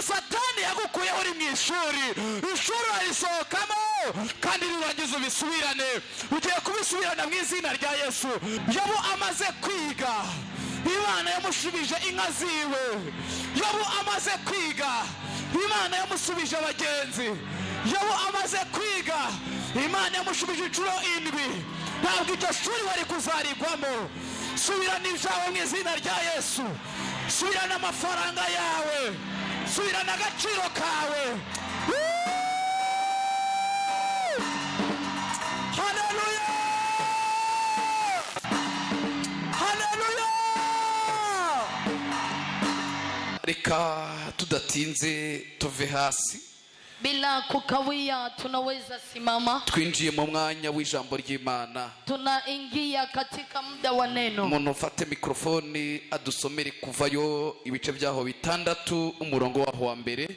Satani yagukuye uri mu ishuri arisohokamo kandi nirangiza ubisubirane. Ugiye kubisubirana mu izina rya Yesu. Yobu amaze kwiga, Imana yamushubije inka ziwe. Yobu amaze kwiga, Imana yamusubije abagenzi. Yobu amaze kwiga, Imana yamushubije inshuro 7. Ntabwo iryo shuri wari kuzarigwamo. Subirana ibyawe mu izina rya Yesu. Subirana amafaranga yawe, subirana agaciro kawe. Haleluya, haleluya. Reka tudatinze tuve hasi, bila kukawia tunaweza simama. Twinjiye mu mwanya w'ijambo ry'Imana. Tunaingia katika muda wa neno. Umuntu ufate mikrofoni adusomere kuvayo ibice byaho 6 umurongo waho wa mbere.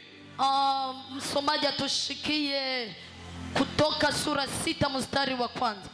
Msomaji atushikie Kutoka sura 6 mstari wa kwanza.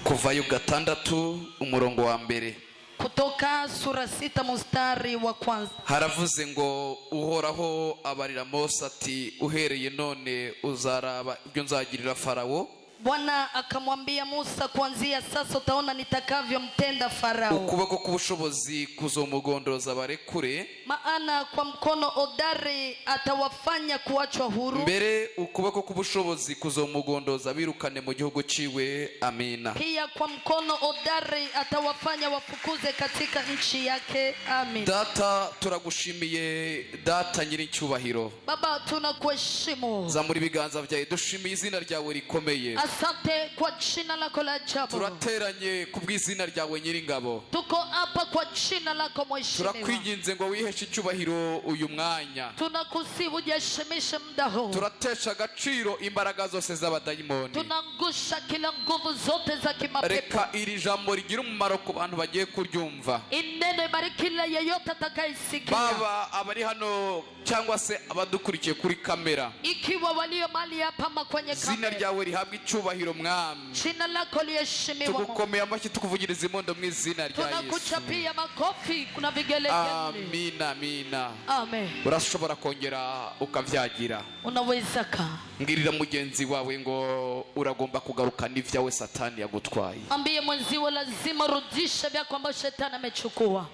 Kuvayo 6 umurongo wa mbere. Kutoka sura 6 mstari wa kwanza. Haravuze ngo Uhoraho abarira Mose ati uhereye none uzaraba ibyo nzagirira Farawo. Bwana akamwambia Musa, kuanzia sasa utaona nitakavyomtenda Farao. Ukuboko k'ubushobozi kuzomugondoza barekure, maana kwa mkono odari atawafanya kuachwa huru. Mbere ukuboko k'ubushobozi kuzomugondoza birukane mu gihugu ciwe. Amina. Pia kwa mkono odari atawafanya wafukuze katika nchi yake. Amen. Data turagushimiye, Data nyiricyubahiro. Baba tunakuheshimu. Zamura ibiganza byawe dushimiye izina ryawe rikomeye. Asante kwa jina lako la ajabu. Turateranye kubw'izina ryawe nyiringabo. Tuko hapa kwa jina lako mheshimiwa. Turakwinginze ngo wiheshe icyubahiro uyu mwanya. Tunakusihi ujishimishe muda huu. Turatesha agaciro imbaraga zose z'abadayimoni. Tunangusha kila nguvu zote za kimapepo. Reka iri jambo rigira umumaro ku bantu bagiye kuryumva. Inene barikila yeyote atakayesikia. Baba abari hano cyangwa se abadukurikiye kuri kamera. Ikiwa walio mali hapa kwenye kamera. Zina ryawe rihabwa icyubahiro mwami. Jina lako liheshimiwe. Tugukomeye amashyi tukuvugiriza impondo mu izina rya Yesu. Tunakuchapia makofi kuna vigelegele. Amina, amina. Amen. Urashobora kongera ukavyagira. Unaweza ka. Ngirira mugenzi wawe ngo uragomba kugaruka n'ivyawe Satani yagutwaye. Ambie mwenziwe lazima rudisha vyako ambavyo Shetani amechukua.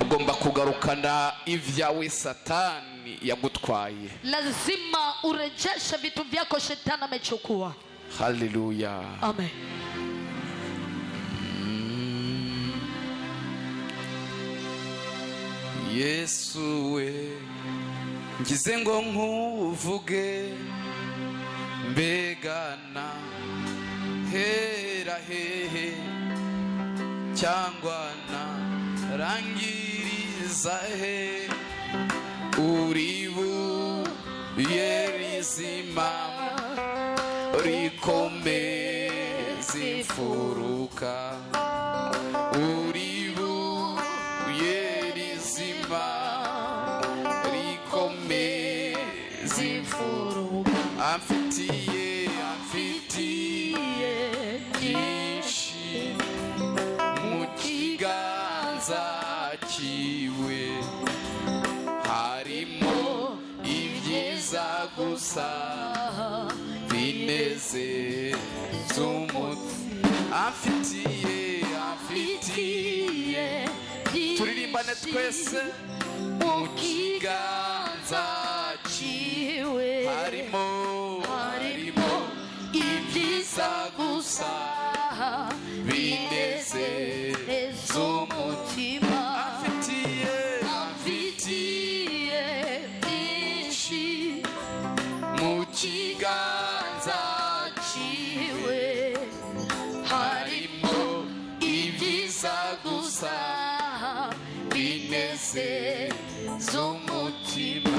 Ugomba kugarukana ivyawe Satani yagutwaye. Lazima urejeshe vitu vyako Shetani amechukua. Haleluya. Amen. Yesu we ngize ngo nkuvuge mbegana hera hehe cyangwa na rangiriza he uribu yerizima rikomeze imfuruka uribu yerizima rikomeze imfuruka amfitiye byinshi mu kiganza kiwe harimo ibyiza gusa bineze z'umutima amfitiye turirimbane twese mu kiganza kiwe harimo ibyiza gusa bineze z'umutima amfitiye byinshi mu kiganza kiwe harimo ibyiza gusa bineze z'umutima.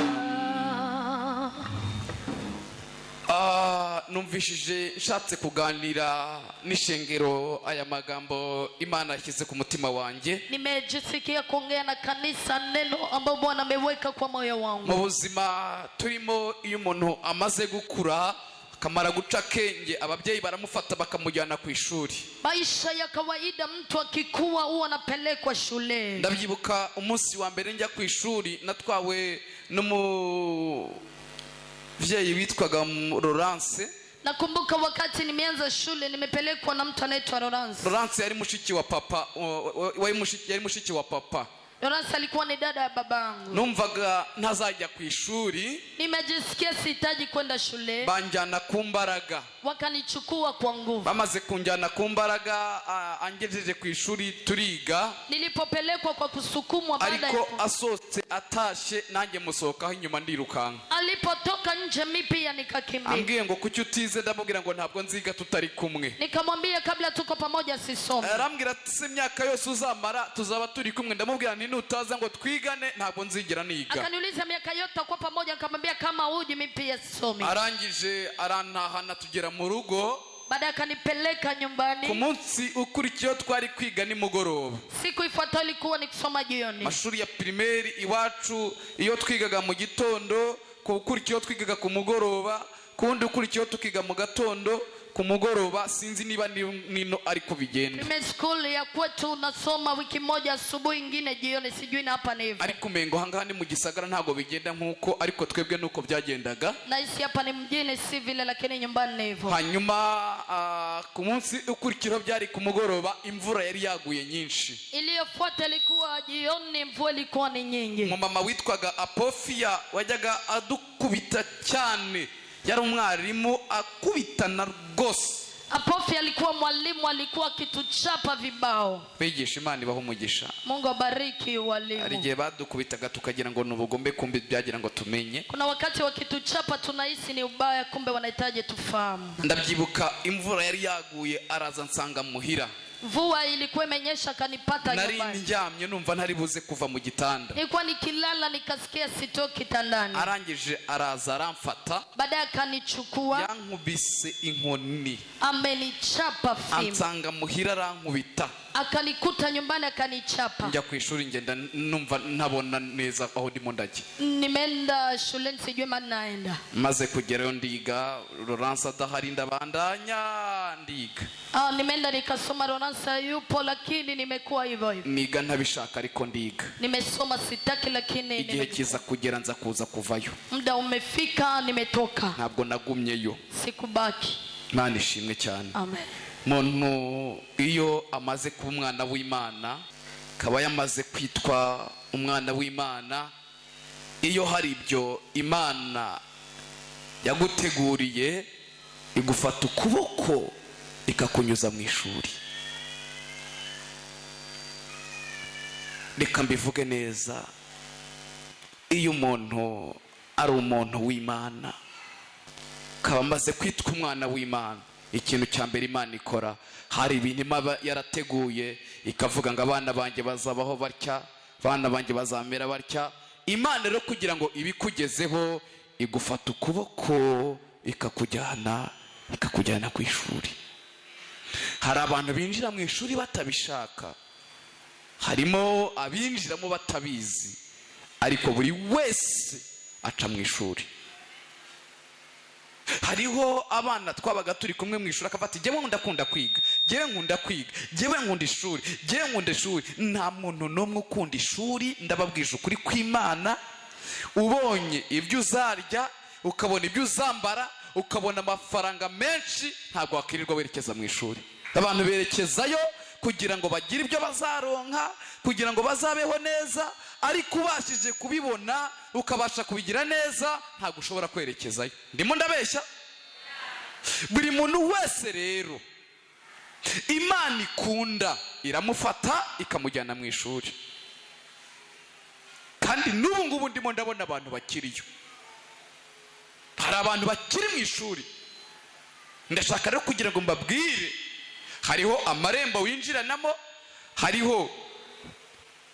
Numvishije nshatse kuganira n'ishengero aya magambo Imana yashyize ku mutima wanjye. Nimejisikia kuongea na kanisa neno ambalo Bwana ameweka kwa moyo wangu. Mu buzima turimo iyo umuntu amaze gukura kamara guca kenge ababyeyi baramufata bakamujyana ku ishuri. Maisha ya kawaida mtu akikua huwa anapelekwa shule. Ndabyibuka umunsi wa mbere njya ku ishuri natwawe n'umuvyeyi witwaga Laurence. Nakumbuka wakati nimeanza shule nimepelekwa na mtu anaitwa Laurence. Laurence yari mushiki wa papa, yari mushiki wa papa. Laurence alikuwa ni dada ya babangu. Numvaga ntazajya ku ishuri, nimejisikia sihitaji kwenda shule, banjana ku mbaraga, wakanichukua kwa nguvu. bamaze kunjana ku mbaraga angejeje ku ishuri turiga. Nilipopelekwa kwa kusukumwa baada ya ariko asotse atashe nanjye musokaho inyuma ndirukanka. alipotoka nje mimi pia nikakimbia. Ambwiye ngo kuki utize, ndamubwira ngo ntabwo nziga tutari kumwe. Nikamwambia kabla tuko pamoja sisome. Arambwira ati se imyaka yose uzamara tuzaba turi kumwe. Ndamubwira nti nutaza ngo twigane ntabwo nzigira niga. Akaniuliza miaka yote kwa pamoja, nikamwambia kama uji mimi pia sisome. Arangije arantahana tugera mu rugo. Baada akanipeleka nyumbani. Ku munsi ukurikiyeho twari kwiga ni mugoroba. Siku ifuatayo ilikuwa ni kusoma jioni. Mashuri ya primaire iwacu iyo twigaga mu gitondo, ku ukurikiyeho twigaga ku mugoroba, kundi ukurikiyeho tukiga mu gatondo, ku mugoroba. Sinzi niba nino ariko bigenda. Primary school ya kwetu unasoma wiki moja asubuhi, nyingine jioni, sijui na hapa ni hivyo. Ariko mengo hangane mu gisagara ntago bigenda nkuko, ariko twebwe nuko byagendaga. Na hisi hapa ni mjini si vile, lakini nyumbani ni hivyo. Hanyuma ku munsi ukurikiro byari ku mugoroba, imvura yari yaguye nyinshi. Iliyofuata ilikuwa jioni, mvua ilikuwa ni nyingi. Mama witwaga Apofia wajyaga adukubita cyane, yari umwarimu akubitana rwose. Apofia alikuwa mwalimu, alikuwa akituchapa vibao. Bigisha Imana ibaho umugisha. Mungu abariki walimu. Arigiye badukubitaga tukagira ngo nubugombe, kumbe byagira ngo tumenye. Kuna wakati wakituchapa tunahisi ni ubaya, kumbe wanahitaji tufahamu. Ndabyibuka imvura yari yaguye, araza nsanga muhira. Mvua ilikuwa imenyesha, kanipata nyumbani. Nari ndyamye numva ntari buze kuva mu gitanda. Nilikuwa nikilala nikasikia sitoki kitandani. Arangije araza aramfata. Baadaye akanichukua. Yankubise inkoni. Amenichapa fimbo. Ansanga muhira arankubita. Akanikuta nyumbani akanichapa. Njya ku ishuri ngenda numva ntabona neza aho ndimo ndajya. Nimeenda shuleni sijui maana naenda. Maze kugerayo ndiga, Laurence adahari ndabandanya ndiga. Nimeenda nikasoma, Laurence yupo lakini nimekuwa hivyo hivyo. Niga ntabishaka ariko ndiga. Nimesoma sitaki lakini igihe kiza kugera nza kuza kuvayo. Muda umefika nimetoka. Ntabwo nagumyeyo. Sikubaki. Imana ishimwe cyane. Amen. Muntu iyo amaze kuba umwana w'Imana, kaba yamaze kwitwa umwana w'Imana, iyo hari ibyo Imana yaguteguriye, igufata ukuboko ikakunyuza mu ishuri. Reka mbivuge neza, iyo umuntu ari umuntu w'Imana, kaba amaze kwitwa umwana w'Imana, ikintu cya mbere Imana ikora, hari ibintu Imana yarateguye ikavuga ngo abana banjye bazabaho batya, abana banjye bazamera batya. Imana rero kugira ngo ibikugezeho, igufata ukuboko ikakujyana ku ishuri. Hari abantu binjira mu ishuri batabishaka, harimo abinjiramo batabizi, ariko buri wese aca mu ishuri. Hariho abana twabaga turi kumwe mu ishuri akafata, jyewe ndakunda kwiga, jyewe nkunda kwiga, jyewe nkunda ishuri, jyewe nkunda ishuri. Nta muntu n'umwe ukunda ishuri, ndababwije ukuri kw'Imana. Ubonye ibyo uzarya, ukabona ibyo uzambara, ukabona amafaranga menshi, ntabwo wakirirwa werekeza mu ishuri. Abantu berekezayo kugira ngo bagire ibyo bazaronka, kugira ngo bazabeho neza, ariko ubashije kubibona ukabasha kubigira neza, ntabwo ushobora kwerekezayo. Ndimo ndabeshya? Buri muntu wese rero Imana ikunda iramufata ikamujyana mu ishuri. Kandi n'ubu ngubu ndimo ndabona abantu bakiriyo. Hari abantu bakiri mu ishuri. Ndashaka rero kugira ngo mbabwire, hariho amarembo winjiranamo, hariho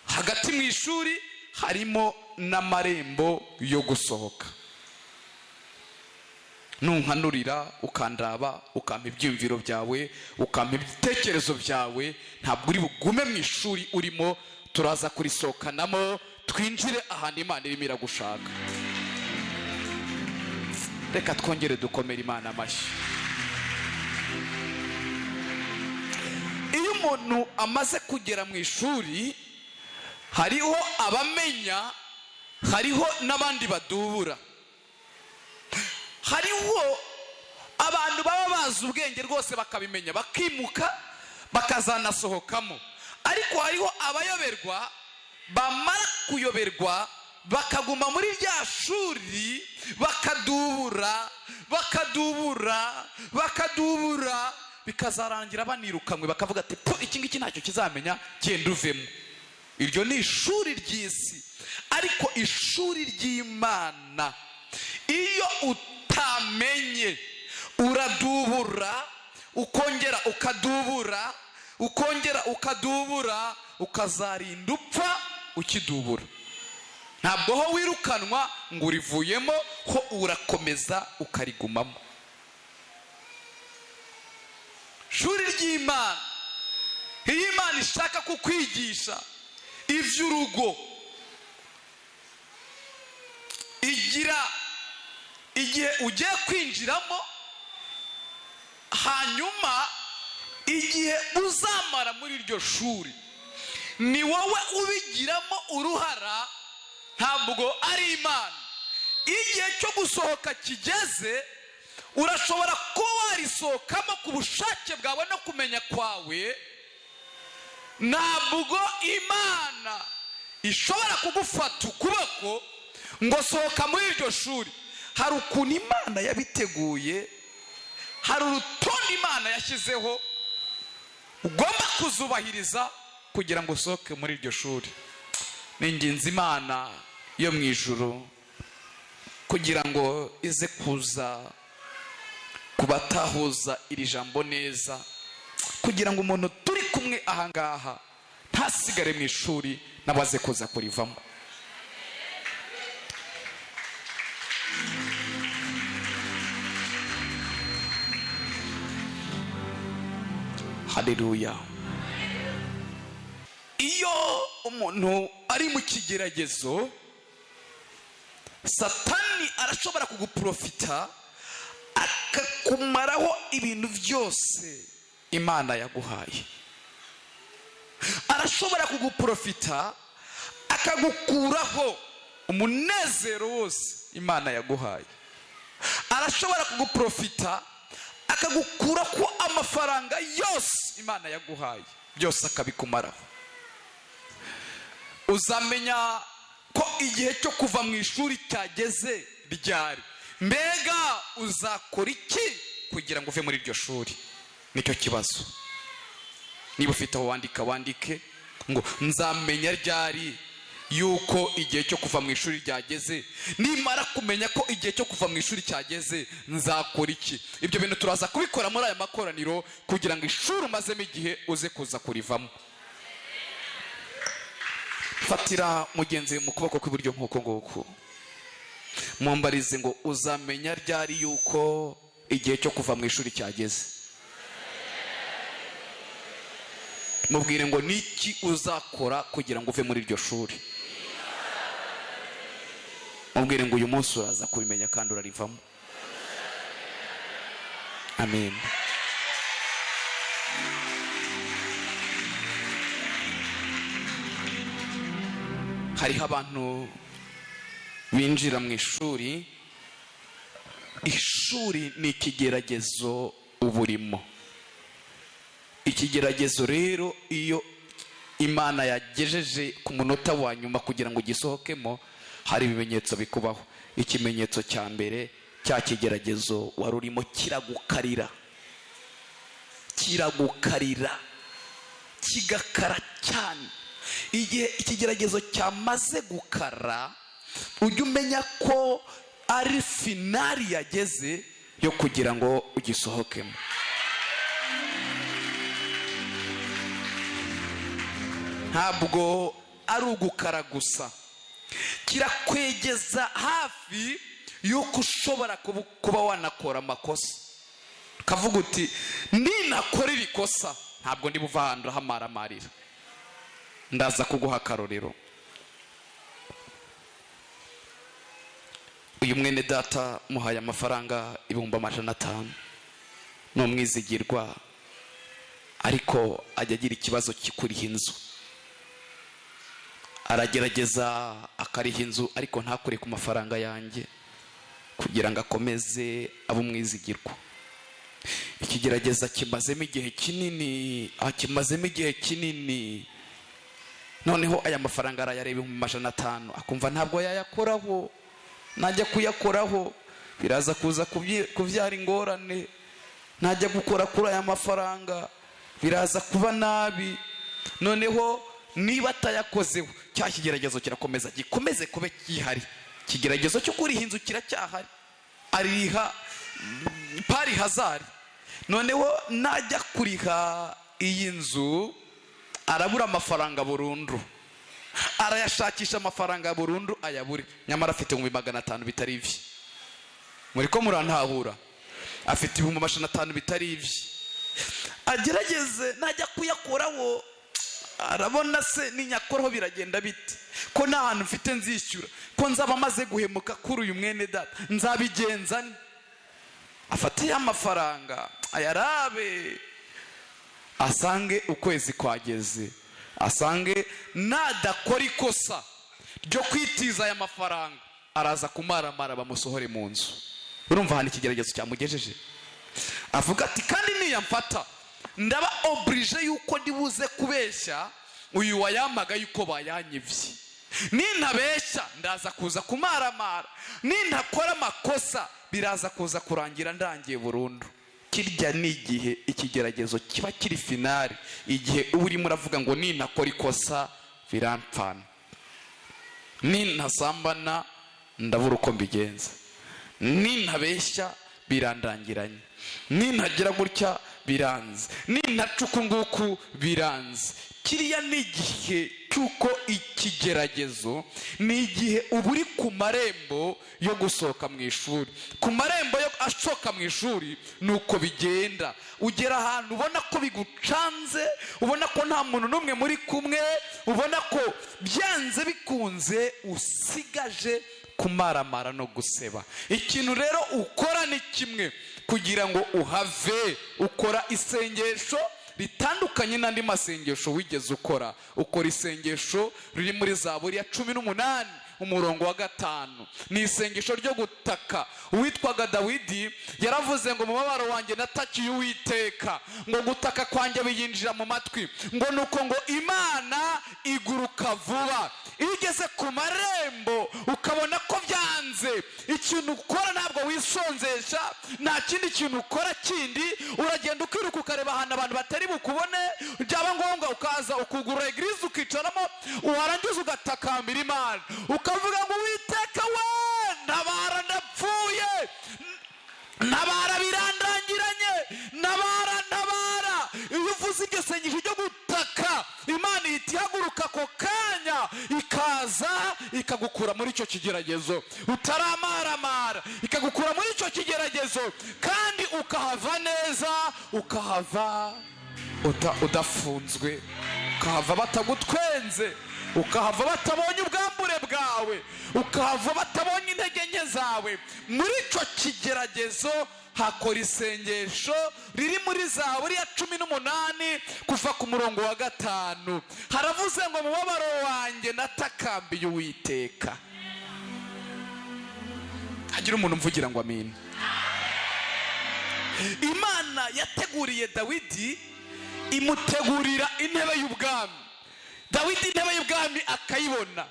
hagati mu ishuri, harimo n'amarembo yo gusohoka. Nunkanurira ukandaba, ukampa ibyumviro byawe, ukampa ibitekerezo byawe, ntabwo uri bugume mu ishuri urimo. Turaza kurisokanamo twinjire ahandi Imana irimo iragushaka. reka twongere dukomere Imana amashyi. Iyo umuntu amaze kugera mu ishuri, hariho abamenya, hariho n'abandi badubura. Hariho abantu baba bazi ubwenge rwose bakabimenya bakimuka bakazanasohokamo, ariko hariho abayoberwa, bamara kuyoberwa bakaguma muri rya shuri bakadubura bikazarangira banirukanwe, bakavuga ati iki ngiki ntacyo kizamenya, genda uvemo. Iryo ni ishuri ry'isi. Ariko ishuri ry'Imana, iyo utamenye uradubura, ukongera ukadubura, ukongera ukadubura, ukazarinda upfa ukidubura. Ntabwo ho wirukanwa ngo urivuyemo, ho urakomeza ukarigumamo. Shuri ry'Imana, iyo Imana ishaka kukwigisha ivy'urugo, igira igihe ugiye kwinjiramo, hanyuma igihe uzamara muri iryo shuri ni wowe ubigiramo uruhara, ntabwo ari Imana. Igihe cyo gusohoka kigeze, urashobora kuba warisohokamo ku bushake bwawe no kumenya kwawe. Ntabwo Imana ishobora kugufata ukuboko ngo sohoka muri iryo shuri. Hari ukuntu Imana yabiteguye, hari urutonde Imana yashyizeho ugomba kuzubahiriza kugira ngo usohoke muri iryo shuri. Ninginze Imana yo mu ijuru kugira ngo ize kuza kubatahuza iri jambo neza, kugira ngo umuntu turi kumwe ahangaha ntasigare mu ishuri n'abaze kuza kurivamo. Haleluya. Iyo umuntu ari mu kigeragezo, Satani arashobora kuguprofita akakumaraho ibintu byose Imana yaguhaye. Arashobora kuguprofita akagukuraho umunezero wose Imana yaguhaye. Arashobora kuguprofita akagukura ko amafaranga yose Imana yaguhaye, byose akabikumaraho. Uzamenya ko igihe cyo kuva mu ishuri cyageze ryari. Mbega uzakora iki kugira ngo uve muri iryo shuri? Nicyo kibazo. Niba ufite aho wandika, wandike ngo nzamenya ryari yuko igihe cyo kuva mu ishuri cyageze. Nimara kumenya ko igihe cyo kuva mu ishuri cyageze, nzakora iki? Ibyo bintu turaza kubikora muri aya makoraniro kugira ngo ishuri umazemo igihe uze kuza kurivamo. Fatira mugenzi mu kuboko kw'iburyo nk'uko nguko, mumbarize ngo uzamenya ryari yuko igihe cyo kuva mu ishuri cyageze. Mubwire ngo niki uzakora kugira ngo uve muri iryo shuri. Mubwire ngo uyu munsi uraza kubimenya kandi urarivamo. Amen. Hariho abantu binjira mu ishuri, ishuri ni ikigeragezo uburimo. Ikigeragezo rero iyo Imana yagejeje ku munota wa nyuma kugira ngo gisohokemo, hari ibimenyetso bikubaho. Ikimenyetso cya mbere, cya kigeragezo wari urimo kiragukarira, kigakara cyane. Igihe ikigeragezo cyamaze gukara, ujye umenya ko ari finali yageze yo kugira ngo ugisohokemo. Ntabwo ari ugukara gusa, kirakwegeza hafi yuko ushobora kuba wanakora amakosa. Kavuga uti ninakora iri kosa ntabwo ndi buva ahantu hamaramarira. Ndaza kuguha akarorero. uyu mwene data muhaye amafaranga 500,000 no mwizigirwa, ariko ajya agira ikibazo kikuriha inzu. Aragerageza akariha inzu ariko ntakure ku mafaranga yanjye kugira ngo akomeze abo mwizigirwa. Ikigerageza kimazemo igihe kinini, noneho aya mafaranga arayareba 500,000 akumva ntabwo yayakoraho. Najya kuyakoraho biraza kuza kuvyara ingorane, najya gukora kuri aya mafaranga biraza kuba nabi. Noneho niba atayakozeho cya kigeragezo kirakomeza gikomeze kube kihari. Kigeragezo cyo kuriha inzu kiracyahari, ariha pari hazari. Noneho najya kuriha iyi nzu arabura amafaranga burundu, arayashakisha amafaranga burundu ayabure, nyamara afite 500,000 bitari ivye. Muri ko murantahura, afite 500,000 bitari ivye. Agerageze najya kuyakoraho arabona se ninyakoraho biragenda bite, ko nta hantu mfite nzishyura, ko nzaba maze guhemuka kuri uyu mwene data, nzabigenza nte? Afatiye amafaranga ayarabe, asange ukwezi kwageze, asange nadakora ikosa ryo kwitiza aya mafaranga araza kumaramara bamusohore mu nzu. Urumva hano ikigeragezo cyamugejeje. Avuga ati kandi niyamfata ndaba oblige yuko ndibuze kubeshya uyu wayamaga yuko bayanyivye. Nintabeshya ndaza kuza kumaramara, nintakora amakosa biraza kuza kurangira ndangiye burundu. Kirya ni igihe ikigeragezo kiba kiri finali, igihe uri muravuga ngo nintakora ikosa birampfana, nintasambana ndabura uko mbigenza, nintabeshya birandangiranye, nintagira gutya biranze, nintacuka nguku biranze. Kiriya ni igihe cyuko ikigeragezo ni igihe uba uri ku marembo yo gusohoka mu ishuri. Ku marembo yo asohoka mu ishuri nuko bigenda, ugera ahantu ubona ko bigucanze, ubona ko nta muntu n'umwe muri kumwe, ubona ko byanze bikunze usigaje kumaramara no guseba. Ikintu rero ukora ni kimwe, kugira ngo uhave ukora isengesho ritandukanye n'andi masengesho wigeze ukora. Ukora isengesho riri muri Zaburi ya 18 umurongo wa 5. Ni isengesho ryo gutaka. Uwitwaga Dawidi yaravuze ngo mubabaro wanjye natakiye Uwiteka, ngo gutaka kwanjye biyinjira mu matwi, ngo nuko ngo Imana iguruka vuba. Igeze ku marembo ukabona ko byanze, ikintu ukora ntabwo wisonzesha, nta kindi kintu ukora kindi, uragenda ukiruka ukareba ahantu abantu batari bukubone, byaba ngombwa ukaza ukugura eglise ukicaramo, uharangiza ugatakambira Imana ukavuga ngo Uwiteka we ntabara ndapfuye, ntabara birandangiranye, ntabara. Iyo uvuze iryo sengesho ryo gutaka, Imana ihita ihaguruka ako kanya ikaza ikagukura muri icyo kigeragezo utaramaramara, ikagukura muri icyo kigeragezo kandi ukahava neza, ukahava udafunzwe, ukahava batagutwenze, ukahava batabonye ubwambure bwawe, ukahava batabonye intege nke zawe. Muri icyo kigeragezo hakora isengesho riri muri Zaburi ya 18 kuva ku murongo wa 5. Haravuze ngo mubabaro wanjye natakambiye Uwiteka. Hagira umuntu mvugira ngo amin. Imana yateguriye Dawidi, imutegurira intebe y'ubwami. Dawidi intebe y'ubwami akayibona,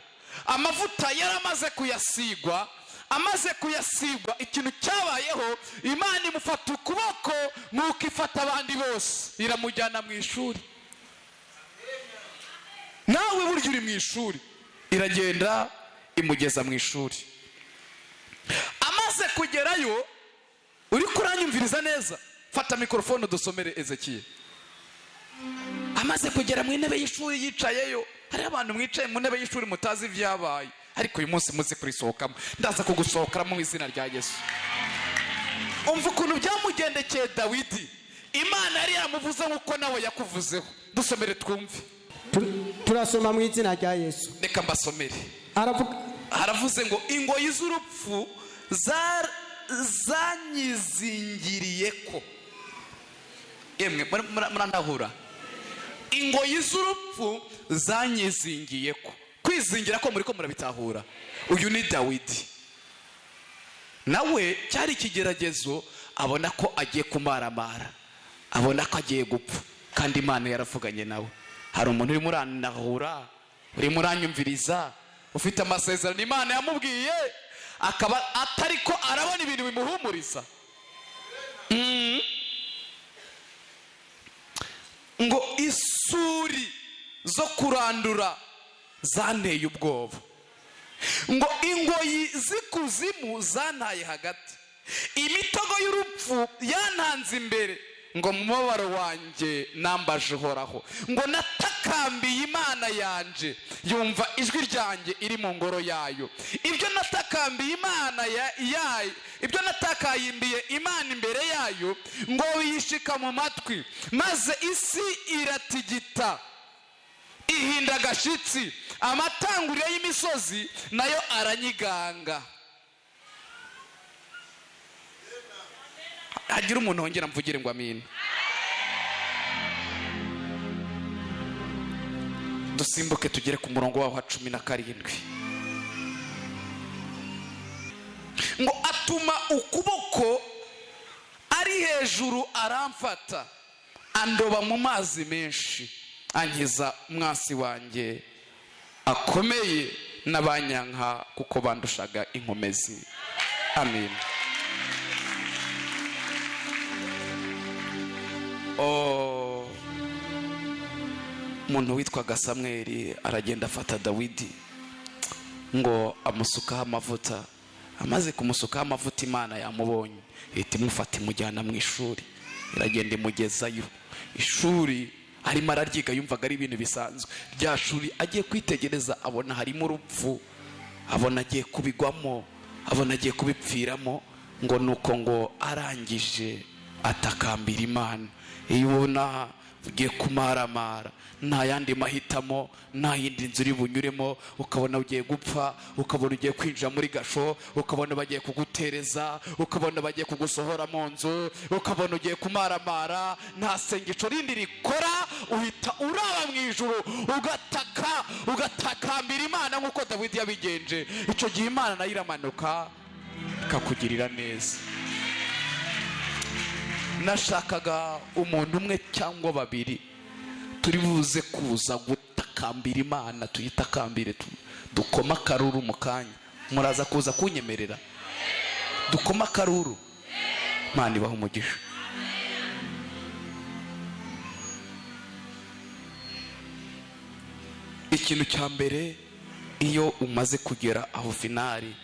amavuta yaramaze kuyasigwa. Amaze kuyasigwa, ikintu cyabayeho, Imana imufata ukuboko nuko ifata abandi bose iramujyana mu ishuri. Nawe buryo uri mu ishuri, iragenda imugeza mu ishuri. Amaze kugerayo, uri kuranyumviriza neza, fata mikrofone dusomere Ezekiel. Amaze kugera mu intebe y'ishuri yicayeyo, hari abantu mwicaye mu ntebe y'ishuri mutazi ibyabaye, ariko uyu munsi muzi kurisohokamo, ndaza kugusohokaramo mu izina rya Yesu. Umva ukuntu byamugendekeye Dawidi. Imana yari yaramuvuze nk'uko nawe yakuvuzeho. Dusomere twumve. Turasoma mu izina rya Yesu. Reka mbasomere. Haravuze ngo ingoyi z'urupfu zanyizingiriyeko. Yemwe murandahura. Ingoyi z'urupfu zanyizingiyeko. Kwizingira ko muri ko murabitahura. Uyu ni Dawidi. Nawe cyari ikigeragezo, abona ko agiye kumaramara, abona ko agiye gupfa, kandi Imana yaravuganye nawe. Hari umuntu uri muranahura, uri muranyumviriza, ufite amasezerano Imana yamubwiye, akaba atari ko arabona ibintu bimuhumuriza. Ngo isuri zo kurandura zanteye ubwoba, ngo ingoyi z'ikuzimu zantaye hagati, imitogo y'urupfu yantanze imbere, ngo mu mubabaro wanjye nambaje uhoraho, ngo natakambiye Imana yanje, yumva ijwi ryanjye iri mu ngoro yayo. Ibyo natakambiye Imana yayo, ibyo natakayimbiye Imana imbere yayo, ngo biyishika mu matwi, maze isi iratigita ihinda agashitsi, amatanguriro y'imisozi nayo aranyiganga. Hagira umuntu wongera mvugire ngo amina. Dusimbuke tugere ku murongo waho wa 17. Ngo atuma ukuboko ari hejuru aramfata, andoba mu mazi menshi, ankiza umwasi wanjye akomeye n'abanyanka, kuko bandushaga inkomezi. Amen. Umuntu witwaga Samweli aragenda afata Dawidi, ngo amusukaho amavuta. Amaze kumusukaho amavuta, Imana yamubonye, ihita imufata imujyana mu ishuri, iragenda imugezayo. Ishuri arimo araryiga, yumvaga ari ibintu bisanzwe. Rya shuri agiye kwitegereza, abona harimo urupfu, abona agiye kubigwamo, abona agiye kubipfiramo. Ngo nuko ngo arangije atakambira Imana. Iyo ubona ugiye kumaramara, nta yandi mahitamo, nta yindi nzira uri bunyuremo, ukabona ugiye gupfa, ukabona ugiye kwinjira muri gasho, ukabona bagiye kugutereza, ukabona bagiye kugusohora mu nzu, ukabona ugiye kumaramara, nta sengesho rindi rikora, uhita uraba mu ijuru ugatakambira Imana nk'uko Dawidi yabigenje. Icyo gihe Imana nayo iramanuka ikakugirira neza. Nashakaga umuntu umwe cyangwa babiri turi buze kuza gutakambira Imana, tuyitakambire, dukoma akaruru mu kanya. Muraza kuza kunyemerera dukoma akaruru? Imana ibaha umugisha. Ikintu cya mbere, iyo umaze kugera aho finali,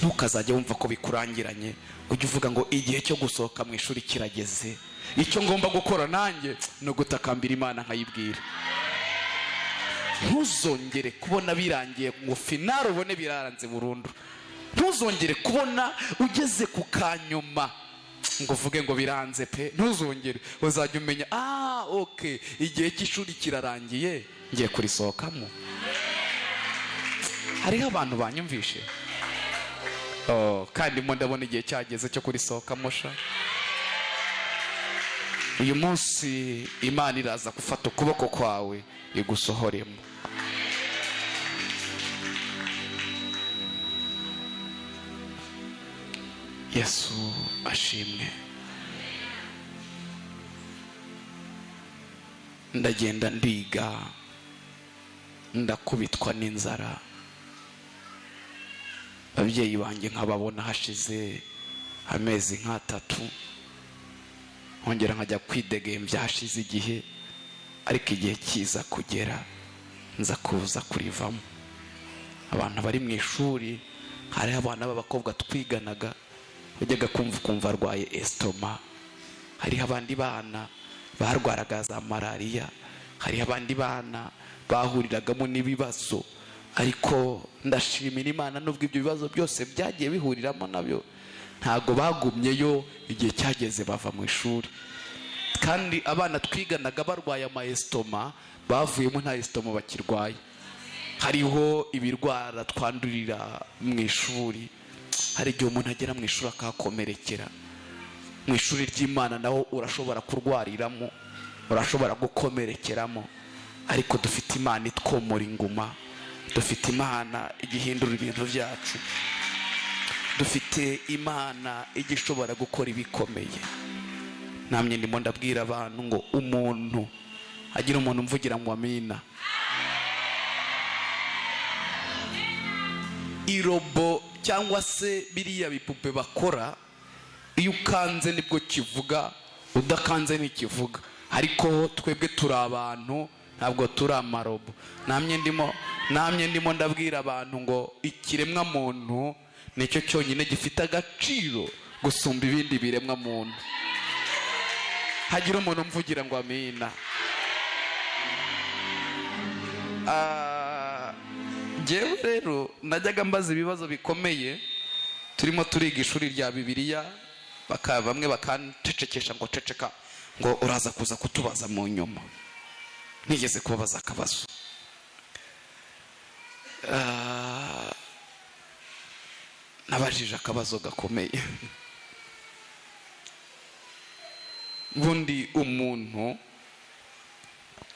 ntukazajya wumva ko bikurangiranye. Ujye uvuga ngo igihe cyo gusohoka mu ishuri kirageze, icyo ngomba gukora nanjye no gutakambira Imana nkayibwira. Ntuzongere kubona birangiye ngo finali ubone biraranze burundu. Ntuzongere kubona ugeze ku kanyuma ngo uvuge ngo biranze pe. Ntuzongere. Uzajya umenya, okay, igihe cy'ishuri kirarangiye, ngiye kurisohokamo. Hariho abantu banyumvishe. Kandi mo ndabona igihe cyageze cyo kurisohokamo sha. Uyu munsi Imana iraza gufata ukuboko kwawe igusohoremo. Yesu ashimwe. Ndagenda ndiga, ndakubitwa n'inzara. Ababyeyi banjye nkababona hashize amezi nk'3, nkongera nkajya kwidegembya hashize igihe, ariko igihe kiza kugera nza kuza kurivamo. Abantu bari mu ishuri, hari abana b'abakobwa twiganaga, ujyaga kumva arwaye estoma. Hari abandi bana barwaraga za malaria, hari abandi bana bahuriragamo n'ibibazo. Ariko ndashimira Imana, nubwo ibyo bibazo byose byagiye bihuriramo nabyo, ntago bagumyeyo. Igihe cyageze bava mu ishuri. Kandi abana twiganaga barwaye ama estoma, bavuyemo nta estoma bakirwaye. Hariho ibirwara twandurira mu ishuri, hari igihe umuntu agera mu ishuri akahakomerekera. Mu ishuri ry'Imana naho urashobora kurwariramo, urashobora gukomerekeramo, ariko dufite Imana itwomora inguma, dufite Imana igihindura ibintu byacu, dufite Imana igishobora gukora ibikomeye. Namye ndimo ndabwira abantu ngo umuntu agira umuntu mvugira ngo amina. Irobo cyangwa se biriya bipupe bakora, iyo ukanze nibwo kivuga, udakanze ntikivuga. Ariko twebwe turi abantu, ntabwo turi amarobo. Namye ndimo ndabwira abantu ngo ikiremwa muntu nicyo cyonyine gifite agaciro gusumba ibindi biremwa muntu. Hagira umuntu mvugira ngo amina. Jewe rero najyaga mbaza ibibazo bikomeye, turimo turiga ishuri rya Bibiliya, bamwe bakancecekesha ngo ceceka, ngo uraza kuza kutubaza mu nyuma. Nigeze kubabaza akabazo. Nabajije akabazo gakomeye. Bundi umuntu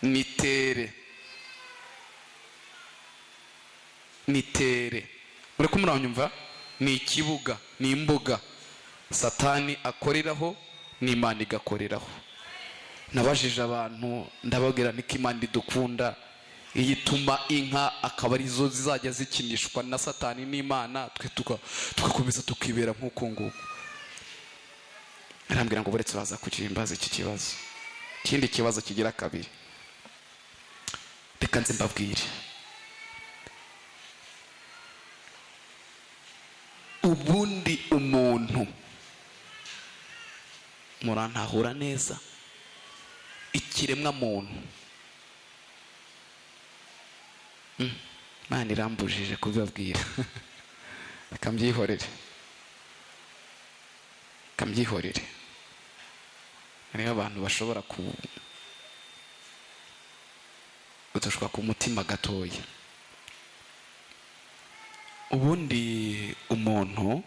nitere mureko muranyumva, ni ikibuga, ni imbuga Satani akoreraho n'Imana igakoreraho. Nabajije abantu ndababwira niko Imana idukunda, iyituma inka akaba arizo zizajya zikinishwa na Satani n'Imana, twe tugakomeza tukibera nk'uko nguko. Arambwira ngo buretse uraza kukimbaza iki kibazo. Ikindi kibazo kigira kabiri, reka nze mbabwire. Ubundi umuntu murantahura neza, ikiremwa muntu, Imana irambujije kubibabwira. Kambyihorere. Hariho abantu bashobora gutushwa ku mutima gatoya. Ubundi umuntu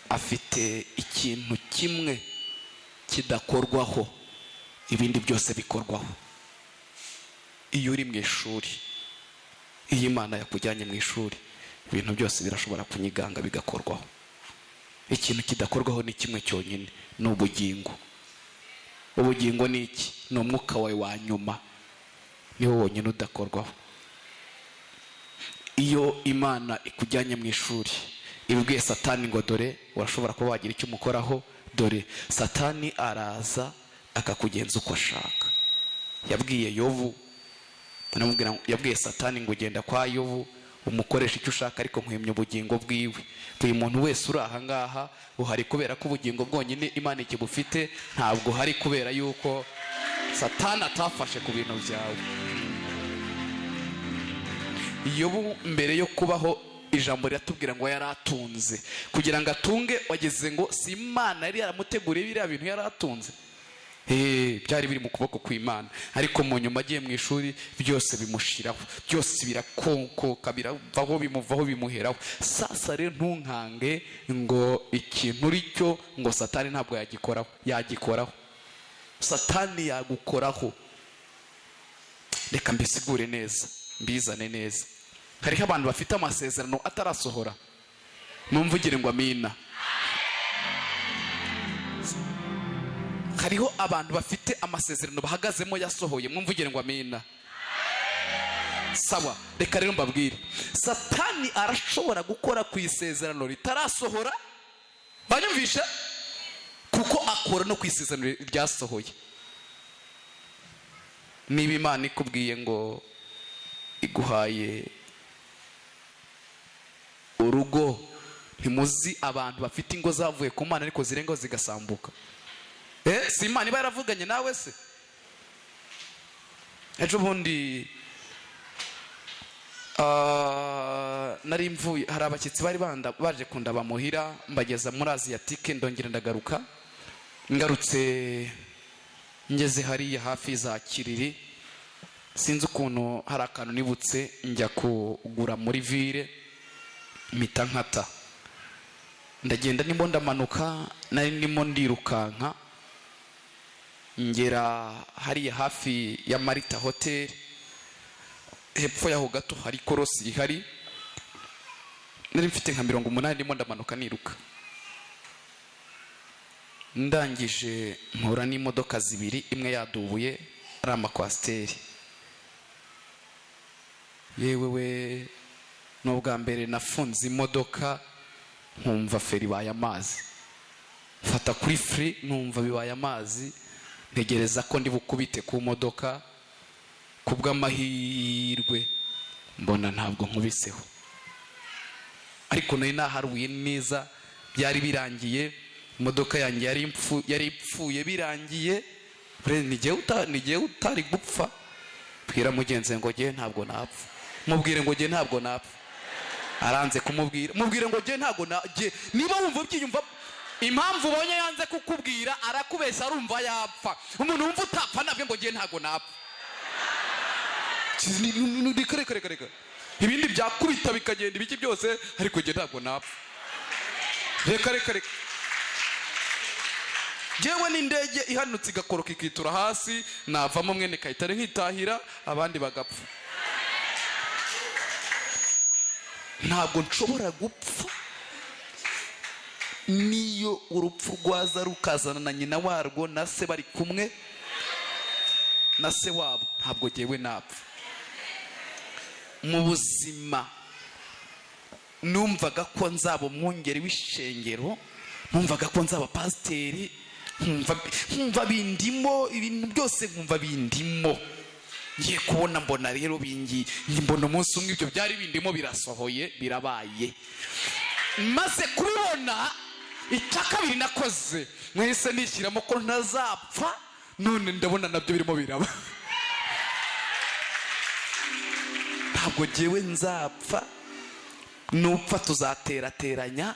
afite ikintu kimwe kidakorwaho, ibindi byose bikorwaho. Iyo uri mu ishuri, iyo Imana yakujyanye mu ishuri, ibintu byose birashobora kunyiganga bigakorwaho. Ikintu kidakorwaho ni kimwe cyonyine, ni ubugingo. Ubugingo ni iki? Ni umwuka wawe wa nyuma, niwo wonyine udakorwaho. Iyo Imana ikujyanye mu ishuri, ibwiye Satani ngo dore urashobora kuba wagira icyo umukoraho, dore Satani araza akakugenza uko ashaka. Yabwiye Yobu, yabwiye Satani ngo genda kwa Yobu umukoresha icyo ushaka, ariko nkwimye ubugingo bwiwe. Buri muntu wese uri aha ngaha uhari kubera ko ubugingo bwonyine Imana ikibufite, ntabwo hari kubera yuko Satani atafashe ku bintu byawe. Yobu mbere yo kubaho, ijambo riratubwira ngo yari atunze. Kugira ngo atunge, wageze ngo si Imana yari yaramuteguriye biriya bintu yari atunze. Byari biri mu kuboko kw'Imana, ariko mu nyuma agiye mu ishuri byose bimushiraho, byose birakonkoka, biravaho bimuvaho bimuheraho. Sasa rero ntunkange ngo ikintu uri cyo ngo Satani ntabwo yagikoraho. Satani yagukoraho. Reka mbisigure neza, mbizane neza. Hariho abantu bafite amasezerano atarasohora, numvugire ngo amina. Hariho abantu bafite amasezerano bahagazemo yasohoye, mwumvugire ngo amina. Sawa, reka rero mbabwire, Satani arashobora gukora ku isezerano ritarasohora, banyumvishe, kuko akora no ku isezerano ryasohoye. Niba Imana ikubwiye ngo iguhaye urugo, ntimuzi abantu bafite ingo zavuye ku Mana ariko zirengaho zigasambuka. Si Imana iba yaravuganye nawe se? Ejo bundi nari mvuye, hari abashyitsi bari baje kundaba muhira, mbageza muri Asiatike, ndongera ndagaruka. Ngarutse ngeze hariya hafi za Kiriri, sinzi ukuntu hari akantu nibutse njya kugura muri ville mpita nkata, ndagenda nimo ndamanuka, nari nimo ndirukanka ngera hariya hafi ya Marita Hotel, hepfo yaho gato hari korosi ihari, nari mfite nka 80 ndimo ndamanuka niruka, ndangije mpura n'imodoka zibiri, imwe yadubuye ari amakwasiteri. Yewewe n'ubwa mbere nafunze imodoka nkumva feri baye amazi, mfata kuri free numva bibaye amazi, ntegereza ko ndi bukubite ku modoka, kubw'amahirwe mbona ntabwo nkubiseho, ariko nari naharuye neza, byari birangiye, imodoka yanjye yari ipfuye birangiye. Nigiye utari gupfa, bwira mugenzi ngo ngiye ntabwo napfa, mubwire ngo ngiye ntabwo napfa. Aranze kumubwira, mubwire ngo ngiye ntabwo ngiye. Niba wumva byiyumva, impamvu ubonye yanze kukubwira arakubeshya, arumva yapfa. Umuntu wumva utapfa nabwe ngo ngiye ntabwo napfa, reka ibindi byakubita bikagenda ibiki byose, ariko ngiye ntabwo napfa. Reka jewe n'indege ihanutse igakoroka ikitura hasi, navamo mwene kayitare nkitahira, abandi bagapfa. Ntabwo nshobora gupfa niyo urupfu rwaza rukazana na nyina warwo na se bari kumwe na se wabo, ntabwo jewe napfa. Mu buzima numvaga ko nzaba umwungeri w'ishengero, numvaga ko nzaba pasiteri, nkumva bindimo, ibintu byose nkumva bindimo. Ngiye kubona mbona rero mbona umunsi umwe ibyo byari bindimo birasohoye, birabaye. Maze kubibona, icya kabiri nakoze, mwese nishyiramo ko ntazapfa, none ndabona nabyo birimo biraba. Ntabwo jewe nzapfa, nupfa tuzaterateranya,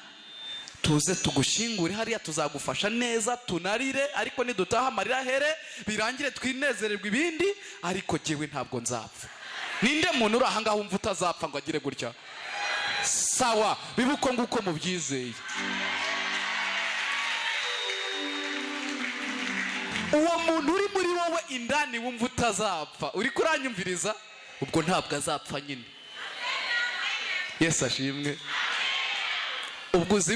tuze tugushingure hariya, tuzagufasha neza, tunarire, ariko nidutaha amarira here, birangire twinezererwa ibindi, ariko jewe ntabwo nzapfa. Ninde muntu uri ahangaha wumva utazapfa ngo agire gutya? Sawa, bibuko nguko mubyizeye. Uwo muntu uri muri wowe indani wumva utazapfa, uri kuranyumviriza, ubwo ntabwo azapfa nyine. Yesu ashimwe. Ubwo uzi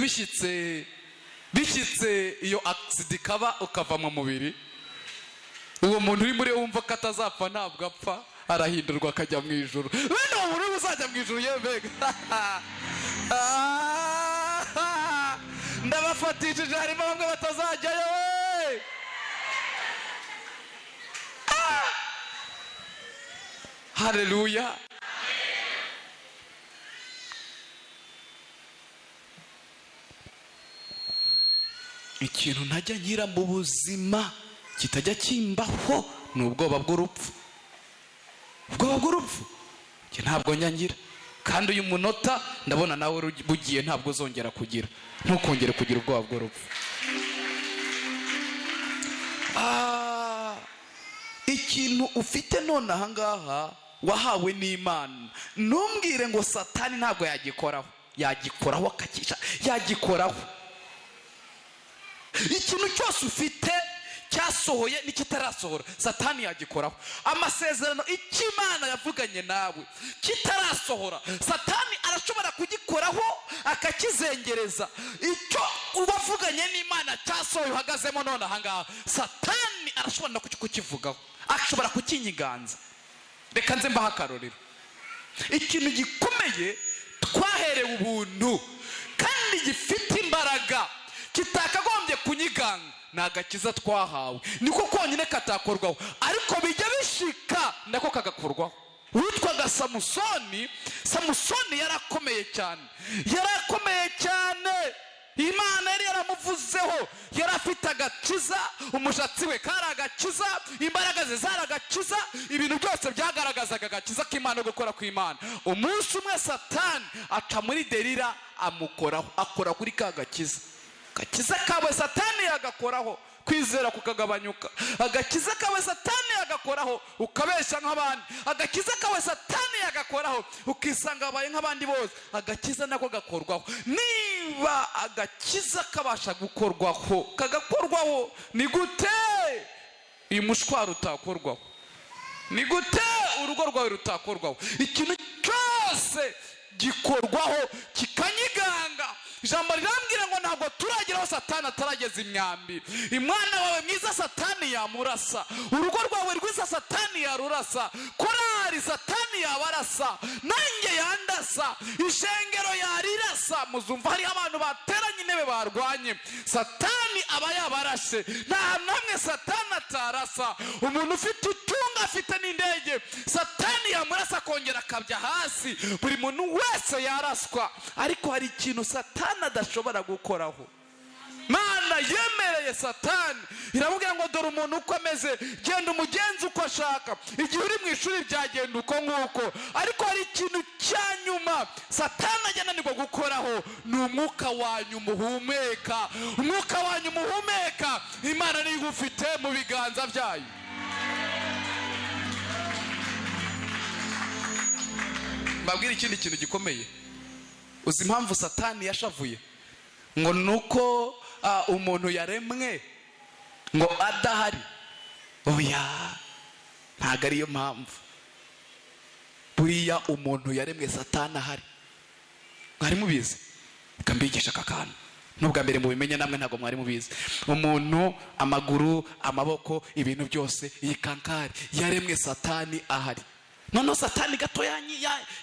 bishyitse iyo accident ikaba ukava mu mubiri, uwo muntu uri muri wumva ko atazapfa ntabwo apfa, arahindurwa akajya mu ijuru. Bene uwo muntu uzajya mu ijuru yembega. Ndabafatishije, harimo bamwe batazajyayo. Haleluya. Ikintu ntajya ngira mu buzima kitajya kimbaho ni ubwoba bw'urupfu. Ubwoba bw'urupfu ntabwo nyangira, kandi uyu munota ndabona nawe bugiye ntabwo uzongera kugira, ntukongere kugira ubwoba bw'urupfu. Ikintu ufite none ahangaha wahawe n'Imana, ntumbwire ngo Satani ntabwo yagikoraho akakisha, yagikoraho. Ikintu cyose ufite cyasohoye n'ikitarasohora, Satani yagikoraho. Amasezerano Imana yavuganye nawe kitarasohora, Satani arashobora kugikoraho akakizengereza. Icyo ubavuganye n'Imana cyasohoye uhagazemo none ahangaha, Satani arashobora no kukivugaho, ashobora kukinyiganza. Reka nze mbaha akarorero. Ikintu gikomeye twaherewe ubuntu kandi gifite imbaraga, kitakagombye kunyiganga, ni agakiza twahawe. Niko konyine katakorwaho, ariko bijya bishika nako kagakorwaho. Witwaga Samusoni yarakomeye cyane. Imana yari yaramuvuzeho, yari afite agakiza, umushatsi we kari agakiza, imbaraga ze zari agakiza, ibintu byose byagaragazaga agakiza k'Imana, gukora kw'Imana. Umunsi umwe Satani aca muri Delila amukoraho, akora kuri ka gakiza kawe Satani yagakoraho, kwizera kukagabanyuka. Agakiza kawe Satani yagakoraho ukabesha nk'abandi, agakiza kawe Satani yagakoraho ukisanga abaye nk'abandi bose. Agakiza nako gakorwaho. Niba agakiza kabasha gukorwaho kagakorwaho, ni gute uyu mushwaro utakorwaho? Ni gute urugo rwawe rutakorwaho? Ikintu cyose gikorwaho kikanyiganga. Ijambo rirambwira ngo ntabwo turageraho Satani atarageza imyambi. Imwana wawe mwiza Satani yamurasa, urugo rwawe rwiza Satani yarurasa, korari Satani yabarasa, nanjye yandasa, ishengero yarirasa. Muzumva hari abantu bateranye intebe barwanye, Satani aba yabarashe. Nta namwe Satani atarasa. Umuntu ufite itunga afite n'indege, Satani yamurasa akongera akabya hasi. Buri muntu wese yaraswa, ariko hari ikintu Satani adashobora gukoraho. Mana yemereye Satani, iramubwira ngo dore umuntu uko ameze, genda umugenzi uko ashaka. Igihe uri mu ishuri byagenda uko nguko, ariko hari ikintu cya nyuma Satani ajyananirwa gukoraho, ni umwuka wanyu muhumeka. Umwuka wanyu muhumeka Imana niyo igufite mu biganza byayo. Mbabwira ikindi kintu gikomeye. Uzi impamvu Satani yashavuye? Ngo nuko umuntu yaremwe ngo adahari. Oya, ntago ariyo mpamvu. Buriya umuntu yaremwe Satani ahari. Mwari mubizi? Kambigisha aka kantu. Nubwa mbere mubimenye namwe ntago mwari mubizi. Umuntu, amaguru, amaboko, ibintu byose, iyi kankari yaremwe Satani ahari. Noneho Satani gato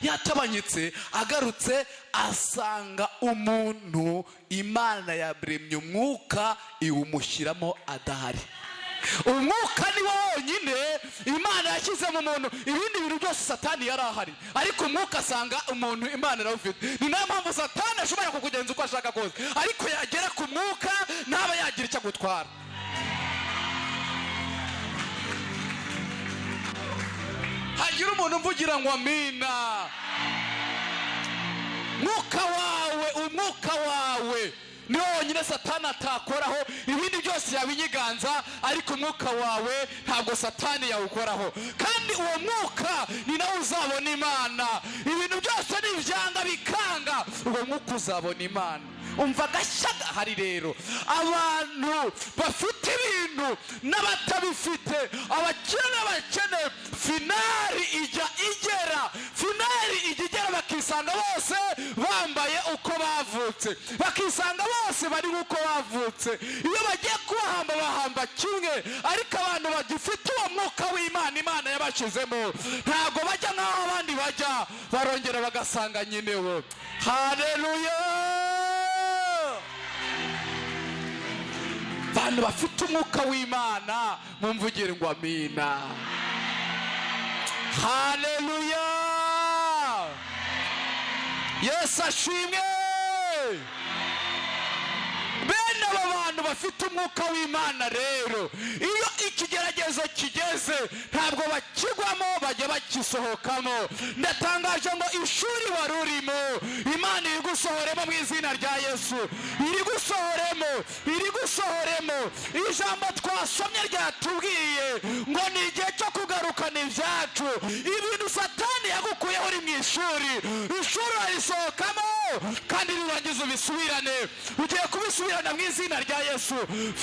yatabanyitse, agarutse asanga umuntu Imana yabremye umwuka iwumushyiramo adahari. Umwuka ni wonyine Imana yashyize mu muntu, ibindi bintu byose Satani yari ahari, ariko umwuka asanga umuntu Imana yarawufite. Ni nayo mpamvu Satani ashobora kukugenza uko ashaka kose, ariko yagera ku mwuka ntaba yagira icyo agutwara. Hagira umuntu mvugira ngo amina. Umwuka wawe ni wonyine Satani atakoraho, ibindi byose yabinyiganza, ariko umwuka wawe ntabwo Satani yawukoraho. Kandi uwo mwuka ni nawe uzabona Imana. Ibintu byose nibyanga bikanga, uwo mwuka uzabona Imana. Umva agashya gahari rero. Abantu bafite ibintu n'abatabifite, abakene n'abakene, finali ijya igera bakisanga bose bambaye uko bavutse, bakisanga bose bari uko bavutse. Iyo bagiye kubahamba bahamba kimwe, ariko abantu bagifite uwo mwuka w'Imana Imana yabashizemo ntabwo bajya nk'aho abandi bajya, barongera bagasanga nyine wo. Haleluya! Abantu bafite umwuka w'Imana mumvugire ngo amina. Haleluya! Yesu ashimwe. Bene aba bantu bafite umwuka w'Imana rero, iyo ikigeragezo kigeze ntabwo bakigwamo, bajya bakisohokamo. Ndatangaje ngo ishuri wari urimo Imana iri gusohoremo mu izina rya Yesu. Iri gusohoremo. Ijambo twasomye ryatubwiye ngo ni igihe cyo kugarukana ibyacu. Ibintu Satani yagukuyeho uri mu ishuri urisohokamo, kandi nirangiza ubisubirane. Ugiye kubisubirana mu izina rya Yesu.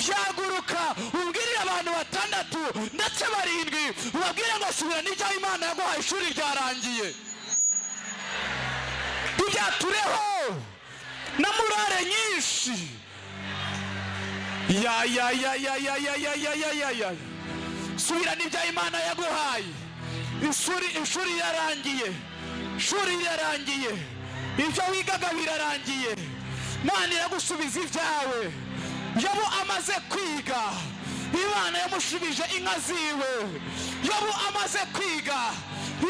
Vyaguruka ubwirire abantu 6 ndetse 7, ubabwire ngo subirana ibyo Imana yaguhaye, ishuri ryarangiye. Tubyatureho na murare nyinshi. Subirana ibyo Imana yaguhaye. Ishuri yarangiye. Ibyo wigaga birarangiye. Imana iragusubiza ibyawe. Yobu amaze kwiga, Imana yamushubije inka ziwe. Yobu amaze kwiga,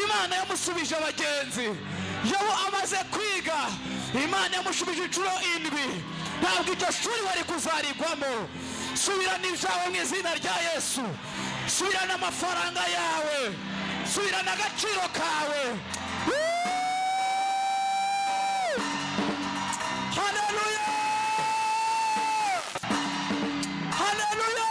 Imana yamusubije abagenzi. Yobu amaze kwiga, Imana yamushubije inshuro 7. Ntabwo iryo shuri wari kuzarigwamo. Subirana ibyawe mu izina rya Yesu. Subirana amafaranga yawe, subirana agaciro kawe. Haleluya! Haleluya!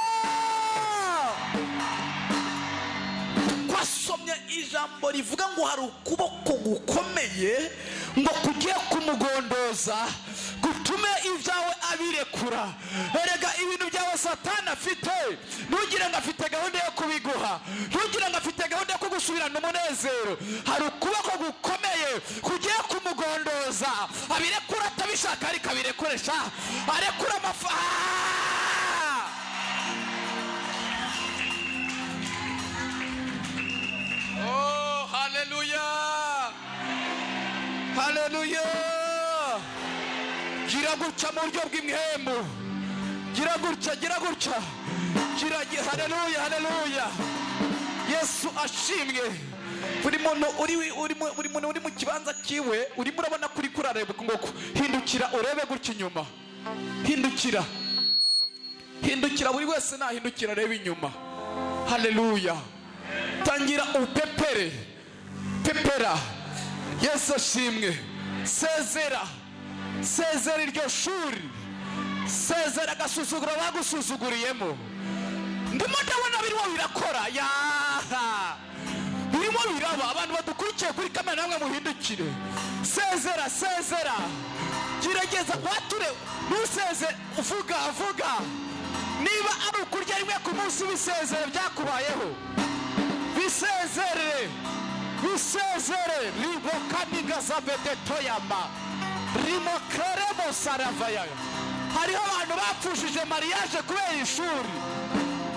ijambo rivuga ngo hari ukuboko gukomeye ngo kugiye kumugondoza gutume ibyawe abirekura. Erega ibintu byawe Satani afite, ntugire ngo afite gahunda yo kubiguha, ntugire ngo afite gahunda yo kugusubirana umunezero. Hari ukuboko gukomeye kugiye kumugondoza, abirekura atabishaka ariko abirekoresha, arekura Oh, hallelujah, hallelujah. Gira gutya mu buryo bw'imhembu, gira gutya, gira gutya, hallelujah, hallelujah. Yesu ashimwe. Buri muntu uri mu kibanza kiwe, urimo urabona kuri kurareba ngo hindukira urebe gutya inyuma, hindukira buri wese nahindukira arebe inyuma. Hallelujah. Tangira upepere, pepera. Yesu ashimwe. Sezera iryo shuri, sezera agasuzuguro bagusuzuguriyemo. Ndimo ndabona birimo birakora, birimo biraba. Abantu badukurikiye kuri kamera namwe muhindukire. Sezera, gerageza kwature, nuseze uvuga. Niba ari ukurya rimwe ku munsi bisezere byakubayeho, bisezere. Ribokaniga zabedetoyama, rimokeremo saravaya. Hariho abantu bapfushije mariage kubera ishuri,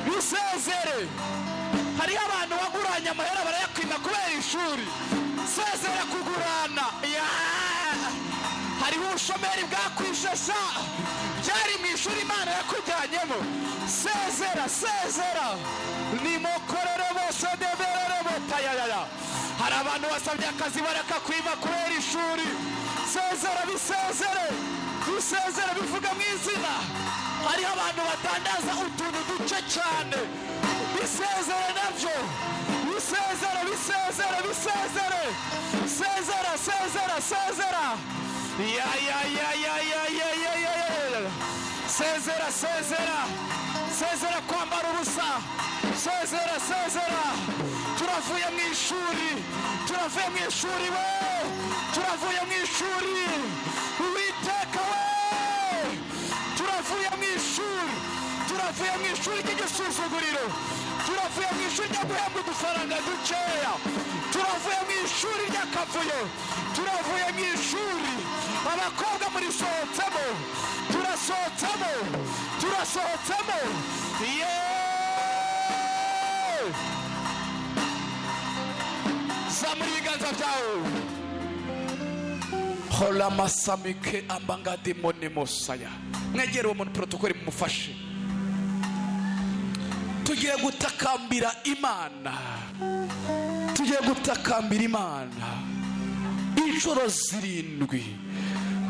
bisezere. Hariho abantu baguranye amahera barayakwima kubera ishuri, sezera kugurana. Hariho ubushomeri bwakwishesha, byari mu ishuri Imana yakujyanyemo. Sezera. Nimokorere bose deberere botayaya. Hari abantu basabye akazi barakakwima kubera ishuri. Bisezere bivuga mu izina. Hariho abantu batandaza utuntu duce cyane, bisezere nabyo. Sezera. Sezera kwambara ubusa. Sezera. Turavuye mu ishuri we, turavuye mu ishuri. Uwiteka we, turavuye mu ishuri ry'igisuzuguriro, turavuye mu ishuri ryo guhembwa udufaranga dukeya, turavuye mu ishuri ry'akavuyo, turavuye mu ishuri. Abakobwa murisohotsemo, turasohotsemo. Zamuri ibiganza byawe. Hola masamike ambangadi monemosaya. Mwegere uwo muntu protokoli mumufashe. Tugiye gutakambira Imana. Inshuro 7.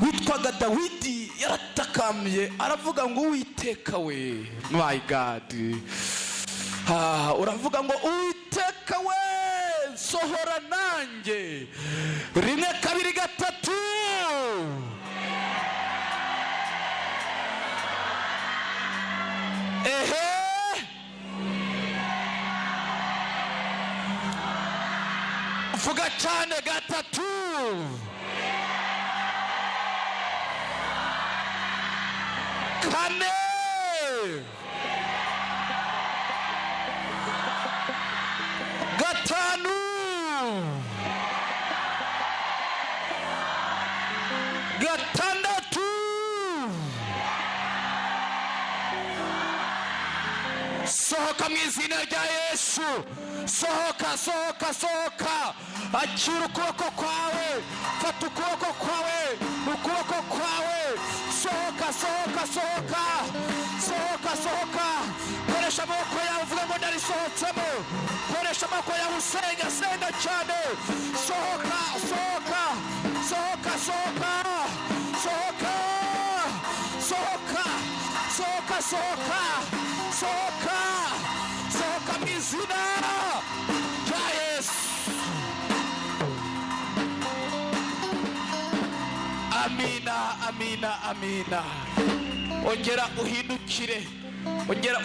Witwaga Dawidi yaratakambye aravuga ngo Uwiteka we, my God. Uravuga ngo Uwiteka we, sohora nanjye. 1 2 3. Vuga cyane 3. Kane. Gatanu. Gatandatu. Sohoka mu izina rya Yesu. Sohoka. Akira ukuboko kwawe, fata ukuboko kwawe. Sohoka. Koresha amaboko yawe uvuga ngo ndarisohotsemo. Koresha amaboko yawe usenga cyane. Sohoka. Sohoka mu izina rya Yesu. Amina. Ongera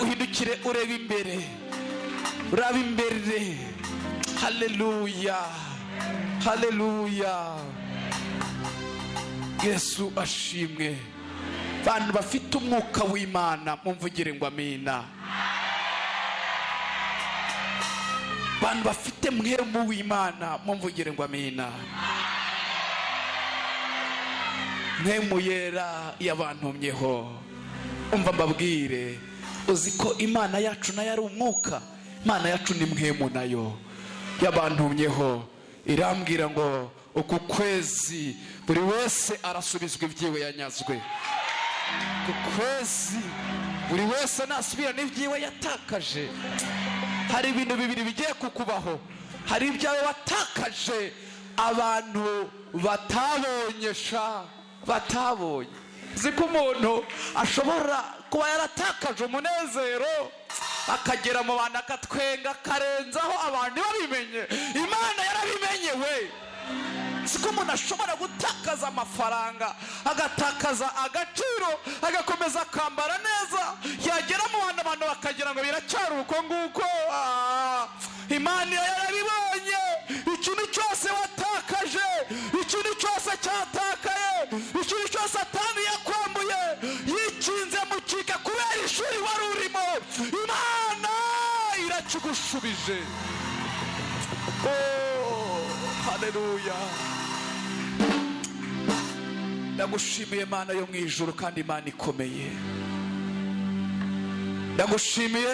uhindukire urebe imbere. haleluya, haleluya. Yesu ashimwe. Bantu bafite umwuka w'Imana mumvugire ngo amina. Bantu bafite mwemu w'Imana mumvugire ngo amina. Mwemu yera yabantumyeho. Umva mbabwire, uzi ko Imana yacu nayo ari umwuka. Imana yacu ni mwemu nayo yabantumyeho. Irambwira ngo uku kwezi buri wese arasubizwa ibyiwe yanyazwe. Uku kwezi buri wese nasubira n'ibyiwe yatakaje. Hari ibintu bibiri bigiye kukubaho. Hari ibyawe watakaje abantu batabonye batabonye. Ziko umuntu ashobora kuba yaratakaje umunezero akagera mu bantu akatwenga akarenzaho abantu babimenye. Imana yarabimenye we. Siko umuntu ashobora gutakaza amafaranga, agatakaza agaciro, agakomeza akambara neza, yagera mu bantu abantu bakagira ngo biracyari uko nguko. Imana yarabibonye. Ikintu cyose watakaje, ikintu cyose cyatakaye, ikintu cyose atanu yakwambuye, yikinze mukika kubera ishuri wari urimo, Imana irakigushubije. Oh, haleluya. Ndagushimiye Mana yo mu ijuru kandi Imana ikomeye. Ndagushimiye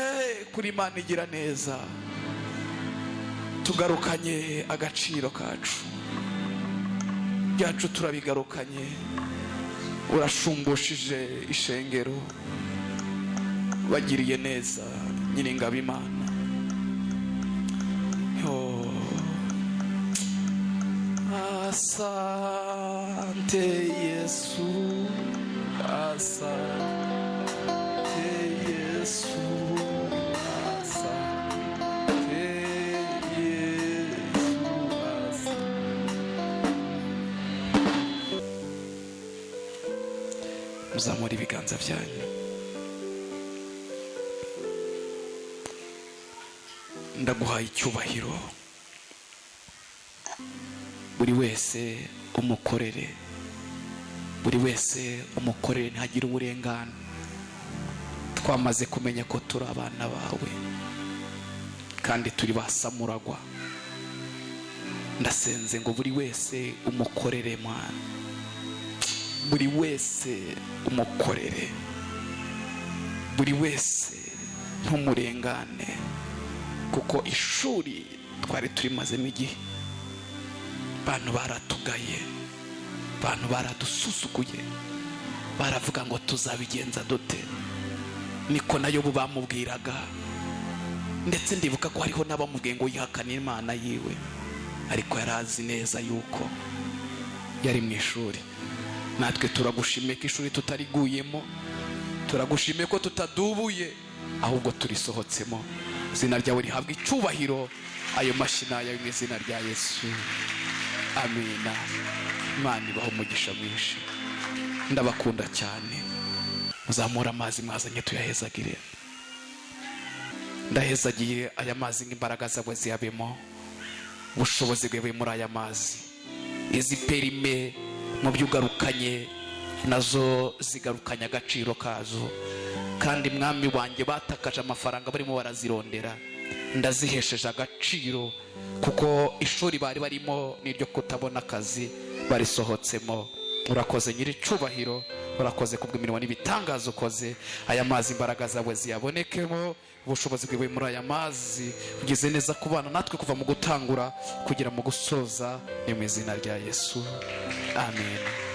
kuri Imana igira neza. Tugarukanye agaciro kacu. Byacu turabigarukanye. Urashumbushije ishengero. Wagiriye neza Nyiringabo Imana. Asante Yesu, asante Yesu, asante Yesu, asante. Muzamure ibiganza byanyu. Ndaguhaye icyubahiro. Buri wese umukorere, buri wese umukorere ntagire uburengane. Twamaze kumenya ko turi abana bawe kandi turi basamuragwa. Ndasenze ngo buri wese umukorere Mana, buri wese umukorere, buri wese ntumurengane, kuko ishuri twari turimazemo igihe. Bantu baratugaye, bantu baradususukuye, baravuga ngo tuzabigenza dute. Niko nayo bamubwiraga, ndetse ndibuka ko hariho n'abamubwiye ngo yihakane Imana yiwe, ariko yarazi neza yuko yari mu ishuri. Natwe turagushimiye ko ishuri tutariguyemo, turagushimiye ko tutadubuye, ahubwo turisohotsemo. Izina ryawe rihabwa icyubahiro. Ayo mashina yawe mu izina rya Yesu, amina. Imana ibaho umugisha mwinshi. Ndabakunda cyane. Muzamura amazi mwazanye tuyahezagire. Ndahezagiye aya mazi nk'imbaraga zawe ziyabemo, ubushobozi bwe muri aya mazi. Izi perime mu byugarukanye nazo zigarukanya agaciro kazo, kandi mwami wanjye batakaje amafaranga barimo barazirondera, ndazihesheje agaciro, kuko ishuri bari barimo n'iryo kutabona akazi barisohotsemo. Urakoze nyiri cyubahiro, urakoze kubw'imirimo n'ibitangazo ukoze. Aya mazi imbaraga zawe ziyabonekemo, ubushobozi bwe muri aya mazi. Ugize neza kubana natwe kuva mu gutangura kugera mu gusoza, ni mu izina rya Yesu, amen.